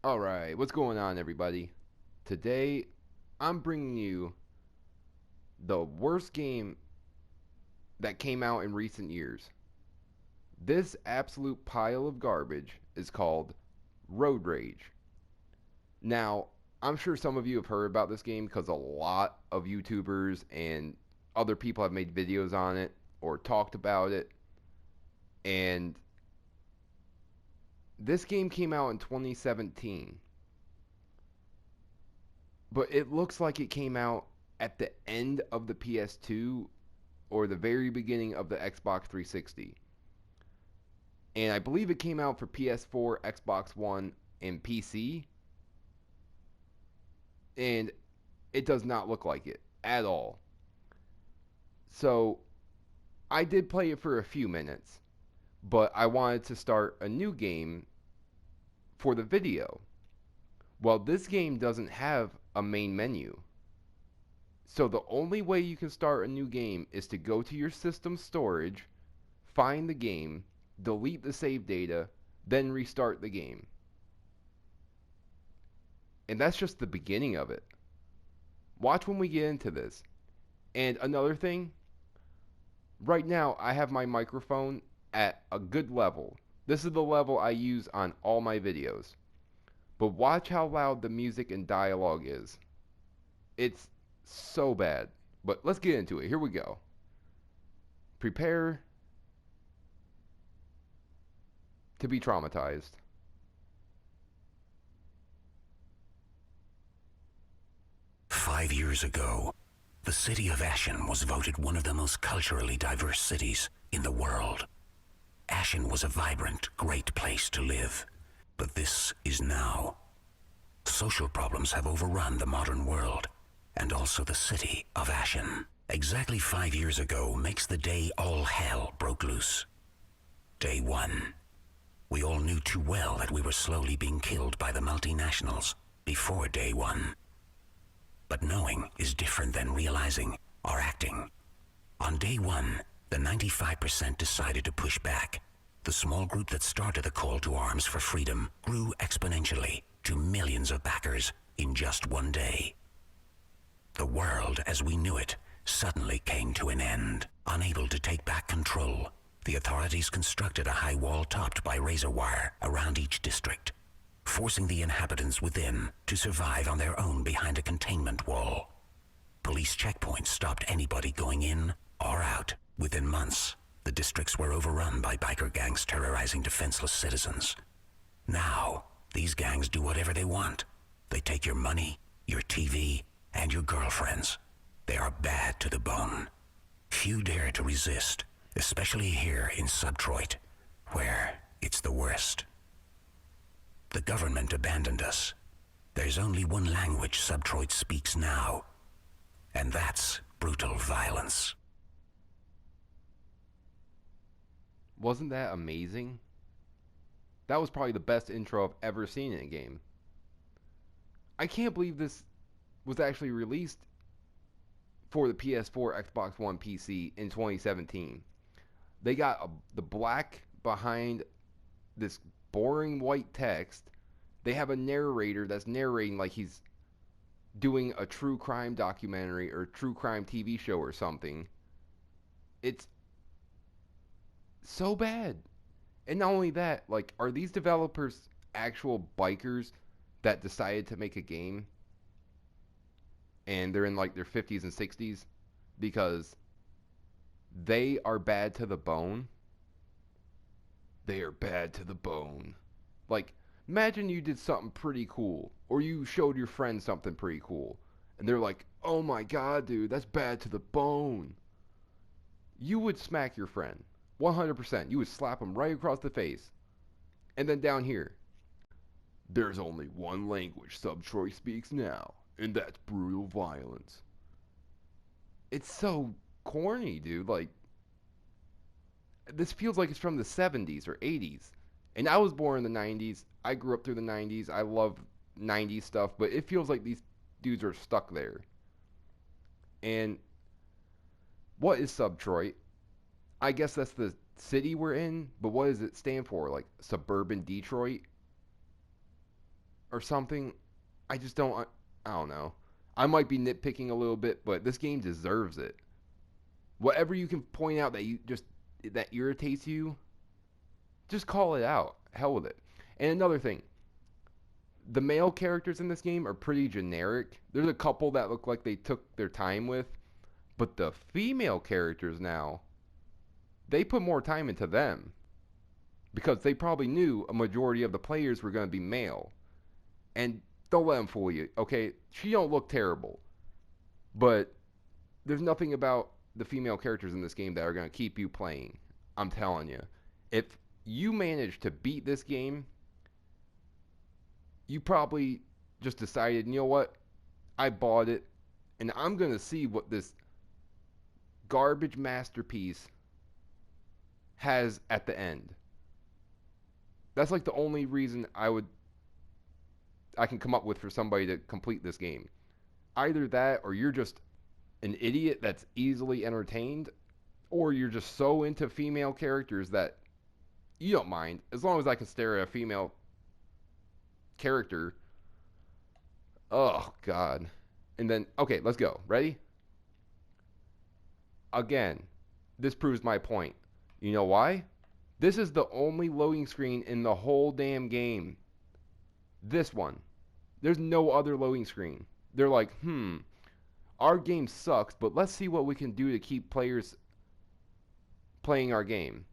Alright, what's going on, everybody? Today, I'm bringing you the worst game that came out in recent years. This absolute pile of garbage is called Road Rage. Now, I'm sure some of you have heard about this game because a lot of YouTubers and other people have made videos on it or talked about it. And this game came out in 2017. But it looks like it came out at the end of the PS2 or the very beginning of the Xbox 360. And I believe it came out for PS4, Xbox One, and PC. And it does not look like it at all. So I did play it for a few minutes, but I wanted to start a new game for the video. Well, this game doesn't have a main menu. So the only way you can start a new game is to go to your system storage, find the game, delete the save data, then restart the game. And that's just the beginning of it. Watch when we get into this. And another thing, right now I have my microphone at a good level. This is the level I use on all my videos. But watch how loud the music and dialogue is. It's so bad. But let's get into it. Here we go. Prepare to be traumatized. 5 years ago, the city of Ashen was voted one of the most culturally diverse cities in the world. Ashen was a vibrant, great place to live. But this is now. Social problems have overrun the modern world, and also the city of Ashen. Exactly 5 years ago makes the day all hell broke loose. Day one. We all knew too well that we were slowly being killed by the multinationals before day one. But knowing is different than realizing or acting. On day one, the 95% decided to push back. The small group that started the call to arms for freedom grew exponentially to millions of backers in just one day. The world as we knew it suddenly came to an end. Unable to take back control, the authorities constructed a high wall topped by razor wire around each district, forcing the inhabitants within to survive on their own behind a containment wall. Police checkpoints stopped anybody going in or out. Within months, the districts were overrun by biker gangs terrorizing defenseless citizens. Now, these gangs do whatever they want. They take your money, your TV, and your girlfriends. They are bad to the bone. Few dare to resist, especially here in Subtroit, where it's the worst. The government abandoned us. There's only one language Subtroit speaks now, and that's brutal violence. Wasn't that amazing? That was probably the best intro I've ever seen in a game. I can't believe this was actually released for the PS4, Xbox One, PC in 2017. They got the black behind this boring white text. They have a narrator that's narrating like he's doing a true crime documentary or true crime TV show or something. It's so bad. And not only that, like, are these developers actual bikers that decided to make a game and they're in like their 50s and 60s? Because they are bad to the bone. They are bad to the bone. Like, imagine you did something pretty cool, or you showed your friend something pretty cool, and they're like, oh my god, dude, that's bad to the bone. You would smack your friend. 100%. You would slap him right across the face. And then down here, there's only one language Subtroy speaks now, and that's brutal violence. It's so corny, dude. Like, this feels like it's from the 70s or 80s. And I was born in the 90s. I grew up through the 90s. I love 90s stuff, but it feels like these dudes are stuck there. And what is Subtroit? I guess that's the city we're in, but what does it stand for? Like suburban Detroit? or something. I just don't. I don't know. I might be nitpicking a little bit, but this game deserves it. Whatever you can point out that irritates you, just call it out. Hell with it. And another thing, the male characters in this game are pretty generic. There's a couple that look like they took their time with, but the female characters now, they put more time into them because they probably knew a majority of the players were going to be male. And don't let them fool you, okay? She don't look terrible, but there's nothing about the female characters in this game that are going to keep you playing. I'm telling you. If you manage to beat this game, you probably just decided, you know what? I bought it, and I'm going to see what this garbage masterpiece has at the end. That's like the only reason I can come up with for somebody to complete this game. Either that, or you're just an idiot that's easily entertained, or you're just so into female characters that you don't mind as long as I can stare at a female character. Oh God. And then okay, let's go. Ready? Again, this proves my point. You know why? This is the only loading screen in the whole damn game. This one. There's no other loading screen. They're like, our game sucks, but let's see what we can do to keep players playing our game.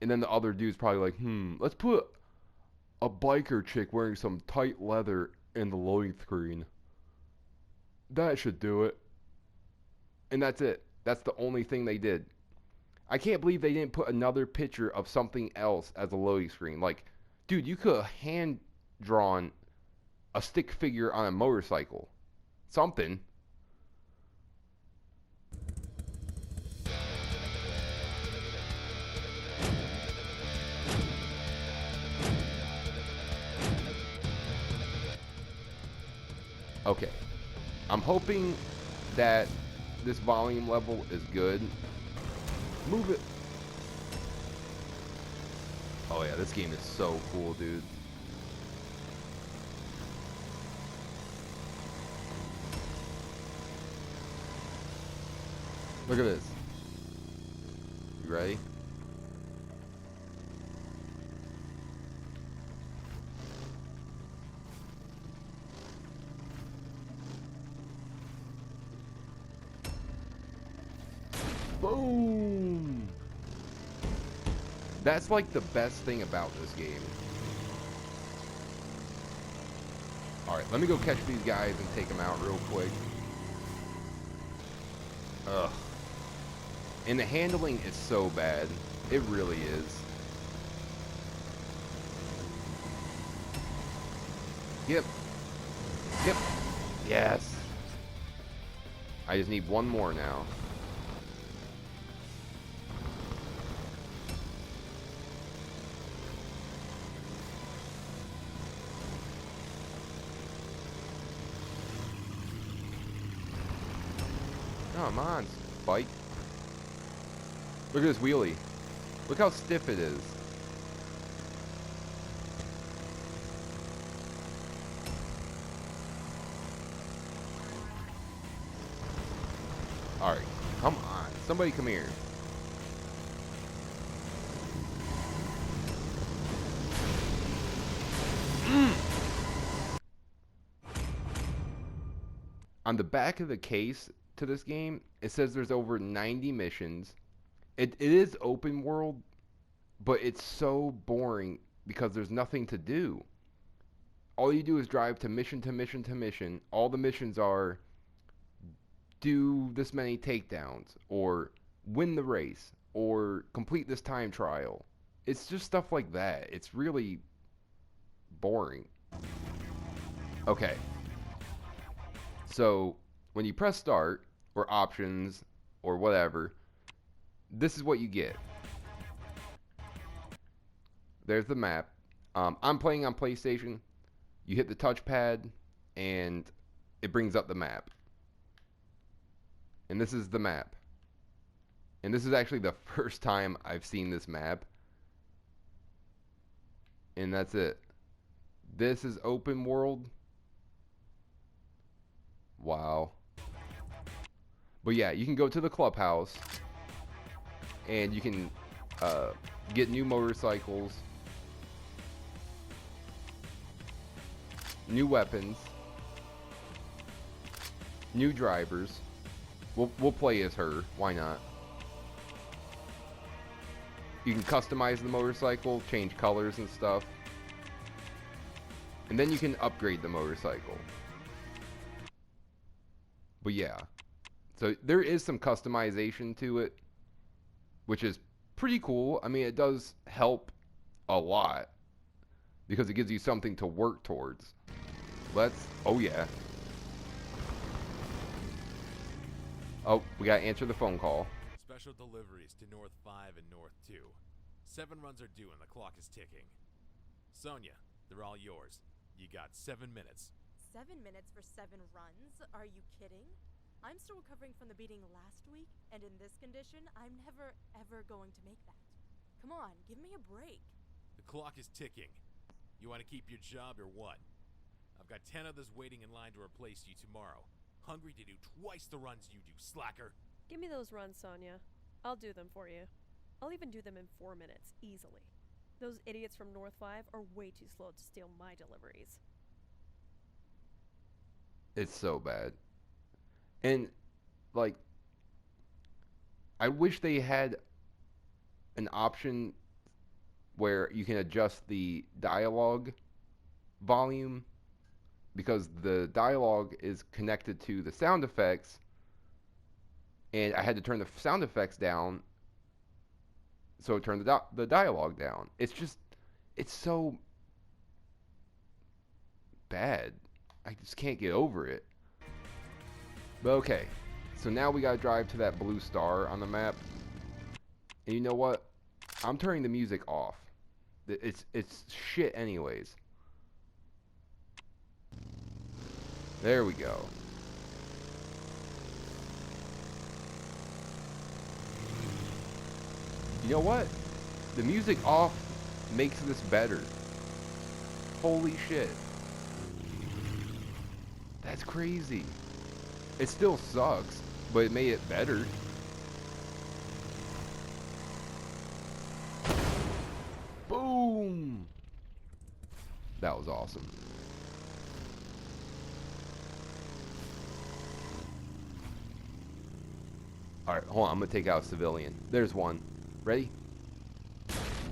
And then the other dude's probably like, let's put a biker chick wearing some tight leather in the loading screen. That should do it. And that's it. That's the only thing they did. I can't believe they didn't put another picture of something else as a loading screen. Like, dude, you could have hand drawn a stick figure on a motorcycle. Something. Okay. I'm hoping that this volume level is good. Move it. Oh yeah, this game is so cool, dude. Look at this. You ready? Boom! That's like the best thing about this game. Alright, let me go catch these guys and take them out real quick. Ugh. And the handling is so bad. It really is. Yep. Yep. Yes. I just need one more now. Come on, bike. Look at this wheelie. Look how stiff it is. Alright, come on. Somebody come here. On the back of the case to this game, it says there's over 90 missions. It is open world, but it's so boring because there's nothing to do. All you do is drive to mission to mission to mission. All the missions are do this many takedowns, or win the race, or complete this time trial. It's just stuff like that. It's really boring. Okay. So, when you press start, or options, or whatever, this is what you get. There's the map. I'm playing on PlayStation. You hit the touchpad, and it brings up the map. And this is the map. And this is actually the first time I've seen this map. And that's it. This is open world. Wow. But yeah, you can go to the clubhouse and you can get new motorcycles, new weapons, new drivers. We'll play as her. Why not? You can customize the motorcycle, change colors and stuff. And then you can upgrade the motorcycle. But yeah. So there is some customization to it, which is pretty cool. I mean, it does help a lot because it gives you something to work towards. Oh yeah. Oh, we gotta answer the phone call. Special deliveries to North 5 and North 2. 7 runs are due and the clock is ticking. Sonia, they're all yours. You got 7 minutes. 7 minutes for 7 runs? Are you kidding? I'm still recovering from the beating last week, and in this condition, I'm never, ever going to make that. Come on, give me a break. The clock is ticking. You want to keep your job or what? I've got 10 others waiting in line to replace you tomorrow. Hungry to do twice the runs you do, slacker. Give me those runs, Sonia. I'll do them for you. I'll even do them in 4 minutes, easily. Those idiots from North 5 are way too slow to steal my deliveries. It's so bad. And, like, I wish they had an option where you can adjust the dialogue volume, because the dialogue is connected to the sound effects, and I had to turn the sound effects down, so it turned the dialogue down. It's so bad. I just can't get over it. But okay, so now we gotta drive to that blue star on the map. And you know what? I'm turning the music off. It's shit anyways. There we go. You know what? The music off makes this better. Holy shit. That's crazy. It still sucks, but it made it better. Boom! That was awesome. Alright, hold on. I'm going to take out a civilian. There's one. Ready?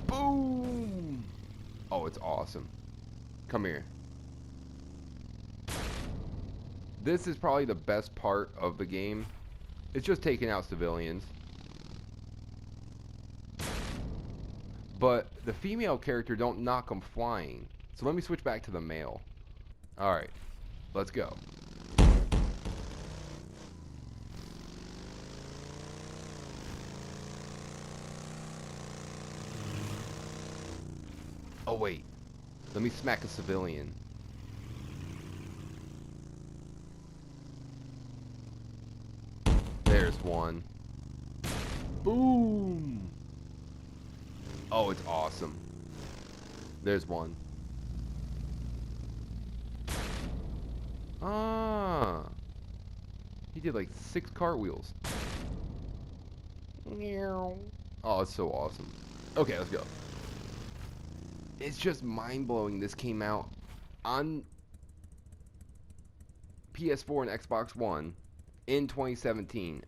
Boom! Oh, it's awesome. Come here. This is probably the best part of the game. It's just taking out civilians. But the female character don't knock them flying. So let me switch back to the male. Alright, let's go. Oh wait, let me smack a civilian. There's one. Boom! Oh, it's awesome. There's one. Ah! He did like 6 cartwheels. Oh, it's so awesome. Okay, let's go. It's just mind-blowing this came out on PS4 and Xbox One in 2017.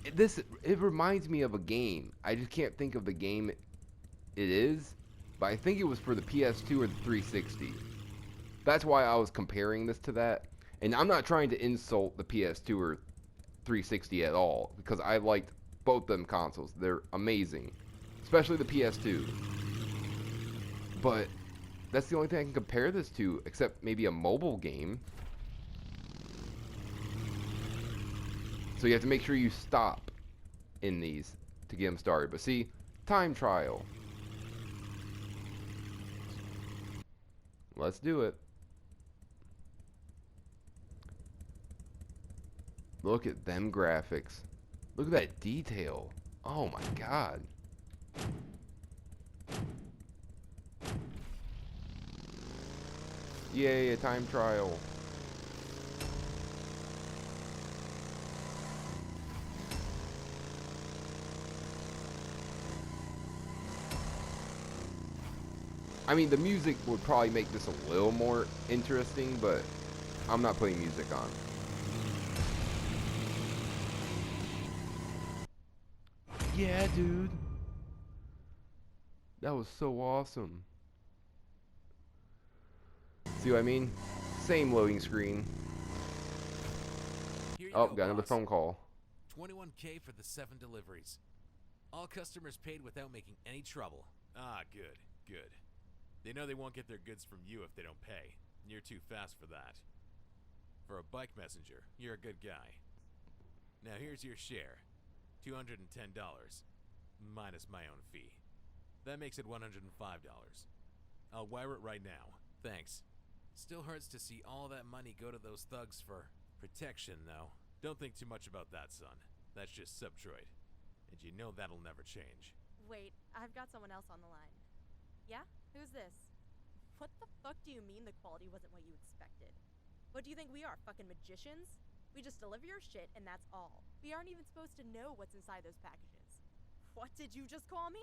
It reminds me of a game. I just can't think of the game it is, but I think it was for the PS2 or the 360. That's why I was comparing this to that. And I'm not trying to insult the PS2 or 360 at all, because I liked both them consoles. They're amazing, especially the PS2. But that's the only thing I can compare this to, except maybe a mobile game. So you have to make sure you stop in these to get them started. But see, time trial. Let's do it. Look at them graphics. Look at that detail. Oh my god. Yay, a time trial. I mean, the music would probably make this a little more interesting, but I'm not putting music on. Yeah, dude. That was so awesome. See what I mean? Same loading screen. Here you Oh, go, got another boss. phone call. 21K for the 7 deliveries. All customers paid without making any trouble. Ah, good, good. They know they won't get their goods from you if they don't pay. You're too fast for that. For a bike messenger, you're a good guy. Now here's your share. $210, minus my own fee. That makes it $105. I'll wire it right now. Thanks. Still hurts to see all that money go to those thugs for protection, though. Don't think too much about that, son. That's just Subtroid. And you know that'll never change. Wait, I've got someone else on the line. Yeah? Who's this? What the fuck do you mean the quality wasn't what you expected? What do you think we are, fucking magicians? We just deliver your shit and that's all. We aren't even supposed to know what's inside those packages. What did you just call me?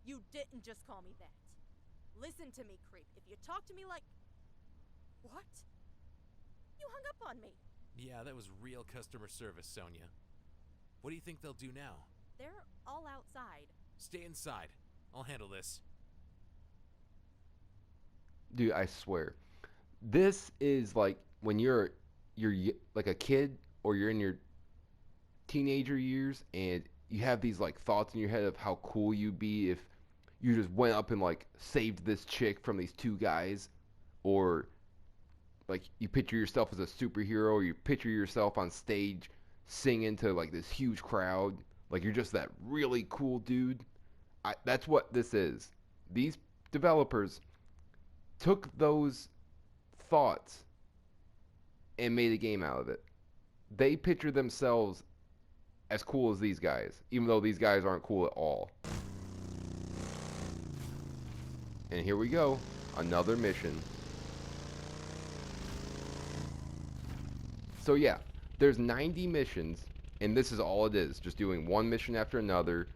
You didn't just call me that. Listen to me, creep. If you talk to me like... What? You hung up on me. Yeah, that was real customer service, Sonia. What do you think they'll do now? They're all outside. Stay inside. I'll handle this. Dude, I swear. This is like when you're like a kid or you're in your teenager years and you have these like thoughts in your head of how cool you'd be if you just went up and like saved this chick from these two guys, or like you picture yourself as a superhero, or you picture yourself on stage singing to like this huge crowd, like you're just that really cool dude. That's what this is. These developers took those thoughts and made a game out of it. They picture themselves as cool as these guys, even though these guys aren't cool at all. And here we go, another mission. So yeah, there's 90 missions, and this is all it is, just doing one mission after another.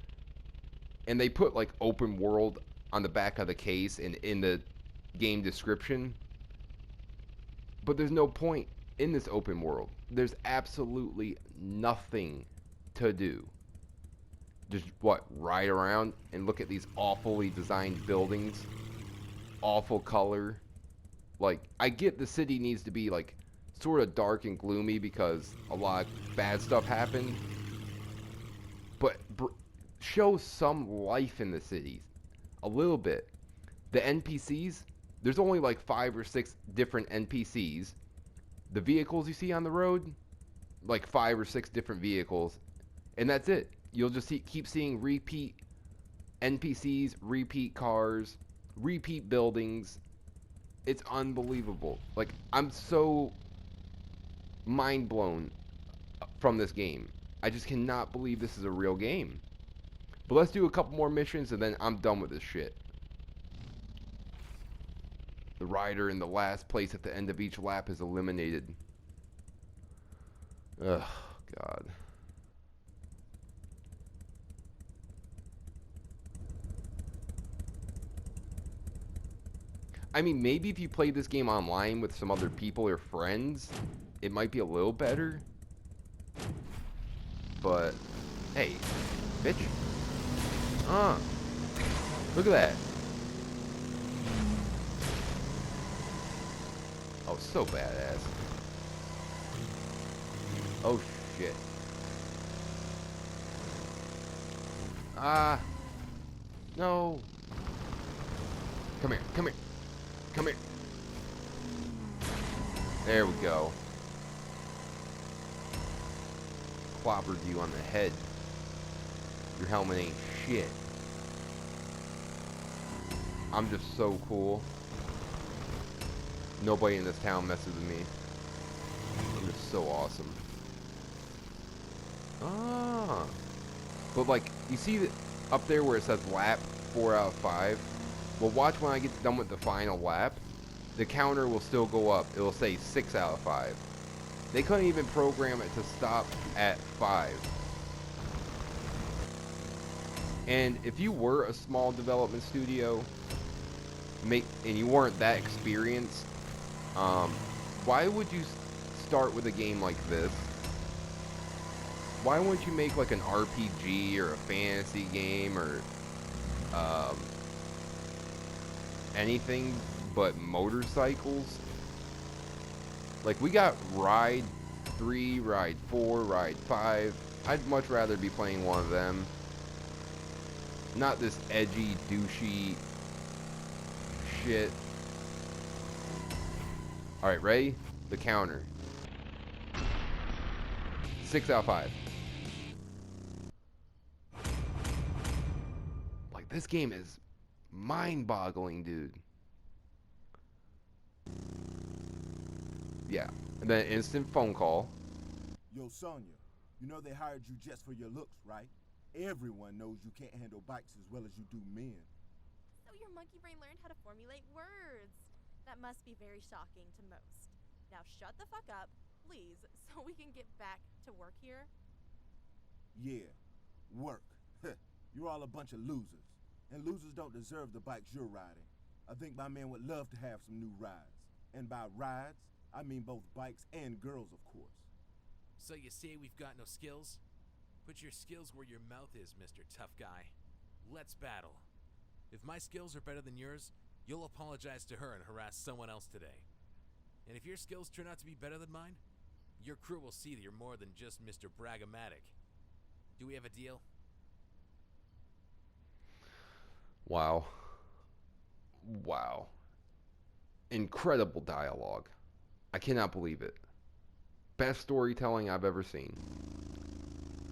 And they put like open world on the back of the case and in the game description. But there's no point in this open world. There's absolutely nothing to do. Just what, ride around and look at these awfully designed buildings, awful color. Like, I get the city needs to be like sort of dark and gloomy because a lot of bad stuff happened, but show some life in the cities a little bit. The NPCs, there's only like 5 or 6 different NPCs. The vehicles you see on the road, like 5 or 6 different vehicles, and that's it. You'll just keep seeing repeat NPCs, repeat cars, repeat buildings. It's unbelievable. Like, I'm so mind blown from this game. I just cannot believe this is a real game. But let's do a couple more missions and then I'm done with this shit. The rider in the last place at the end of each lap is eliminated. Ugh, God. I mean, maybe if you play this game online with some other people or friends, it might be a little better. But, hey, bitch. Look at that. Oh, so badass. Oh, shit. No. Come here, come here. Come here. There we go. Clobbered you on the head. Your helmet ain't shit. I'm just so cool. Nobody in this town messes with me. I'm just so awesome. But like, you see that up there where it says lap 4 out of 5? Well, watch when I get done with the final lap. the counter will still go up. It will say 6 out of 5. They couldn't even program it to stop at 5. And if you were a small development studio, and you weren't that experienced, why would you start with a game like this? Why wouldn't you make like an RPG or a fantasy game or anything but motorcycles? Like, we got Ride 3, Ride 4, Ride 5. I'd much rather be playing one of them. Not this edgy, douchey shit. Alright, ready? The counter. 6 out of 5. Like, this game is mind-boggling, dude. Yeah. And then instant phone call. Yo, Sonya, you know they hired you just for your looks, right? Everyone knows you can't handle bikes as well as you do men. So your monkey brain learned how to formulate words. That must be very shocking to most. Now shut the fuck up, please, so we can get back to work here. Yeah, work. You're all a bunch of losers. And losers don't deserve the bikes you're riding. I think my men would love to have some new rides. And by rides, I mean both bikes and girls, of course. So you say we've got no skills? Put your skills where your mouth is, Mr. Tough Guy. Let's battle. If my skills are better than yours, you'll apologize to her and harass someone else today. And if your skills turn out to be better than mine, your crew will see that you're more than just Mr. Braggomatic. Do we have a deal? Wow. Wow. Incredible dialogue. I cannot believe it. Best storytelling I've ever seen.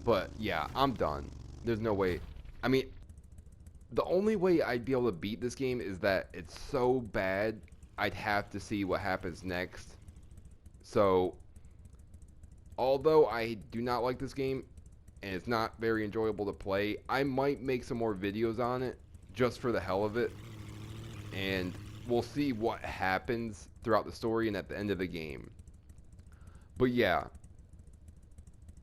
But yeah, I'm done. There's no way. I mean, the only way I'd be able to beat this game is that it's so bad I'd have to see what happens next. So, although I do not like this game and it's not very enjoyable to play, I might make some more videos on it just for the hell of it. And we'll see what happens throughout the story and at the end of the game. But yeah,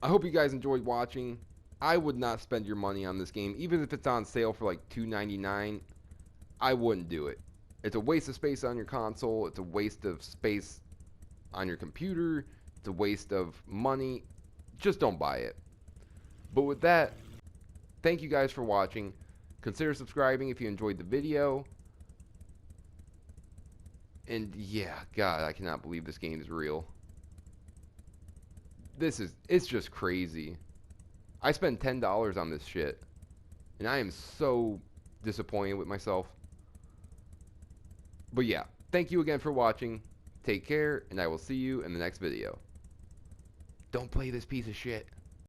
I hope you guys enjoyed watching. I would not spend your money on this game. Even if it's on sale for like $2.99, I wouldn't do it. It's a waste of space on your console. It's a waste of space on your computer. It's a waste of money. Just don't buy it. But with that, thank you guys for watching. Consider subscribing if you enjoyed the video. And yeah, God, I cannot believe this game is real. It's just crazy. I spent $10 on this shit. And I am so disappointed with myself. But yeah, thank you again for watching. Take care, and I will see you in the next video. Don't play this piece of shit.